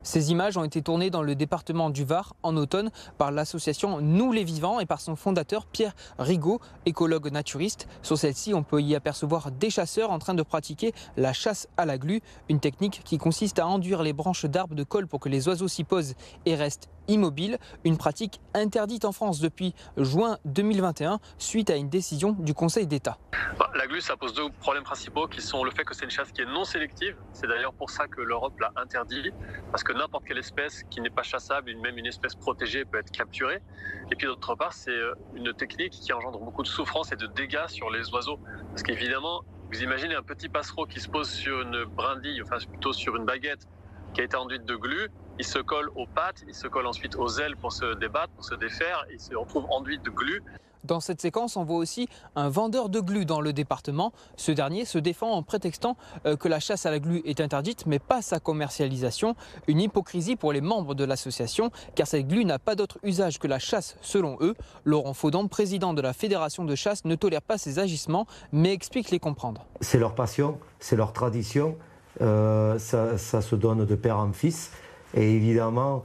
Ces images ont été tournées dans le département du Var en automne par l'association Nous les Vivants et par son fondateur Pierre Rigaud, écologue naturiste. Sur celle-ci, on peut y apercevoir des chasseurs en train de pratiquer la chasse à la glu, une technique qui consiste à enduire les branches d'arbres de colle pour que les oiseaux s'y posent et restent immobiles, une pratique interdite en France depuis juin 2021 suite à une décision du Conseil d'État. La glu, ça pose deux problèmes principaux qui sont le fait que c'est une chasse qui est non sélective. C'est d'ailleurs pour ça que l'Europe l'a interdit, parce que n'importe quelle espèce qui n'est pas chassable, même une espèce protégée, peut être capturée. Et puis d'autre part, c'est une technique qui engendre beaucoup de souffrance et de dégâts sur les oiseaux. Parce qu'évidemment, vous imaginez un petit passereau qui se pose sur une brindille, enfin plutôt sur une baguette qui a été enduite de glu. Il se colle aux pattes, il se colle ensuite aux ailes pour se débattre, pour se défaire, et il se retrouve enduit de glu. Dans cette séquence, on voit aussi un vendeur de glu dans le département. Ce dernier se défend en prétextant que la chasse à la glu est interdite, mais pas sa commercialisation. Une hypocrisie pour les membres de l'association, car cette glu n'a pas d'autre usage que la chasse selon eux. Laurent Faudon, président de la Fédération de chasse, ne tolère pas ces agissements, mais explique les comprendre. C'est leur passion, c'est leur tradition, ça se donne de père en fils. Et évidemment,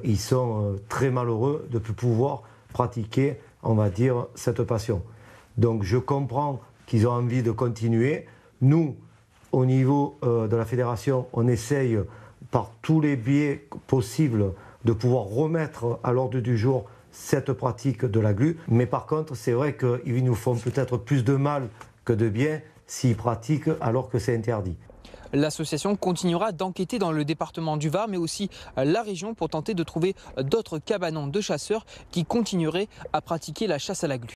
ils sont très malheureux de ne plus pouvoir pratiquer, on va dire, cette passion. Donc je comprends qu'ils ont envie de continuer. Nous, au niveau de la fédération, on essaye par tous les biais possibles de pouvoir remettre à l'ordre du jour cette pratique de la glu. Mais par contre, c'est vrai qu'ils nous font peut-être plus de mal que de bien s'ils pratiquent alors que c'est interdit. L'association continuera d'enquêter dans le département du Var, mais aussi la région pour tenter de trouver d'autres cabanons de chasseurs qui continueraient à pratiquer la chasse à la glu.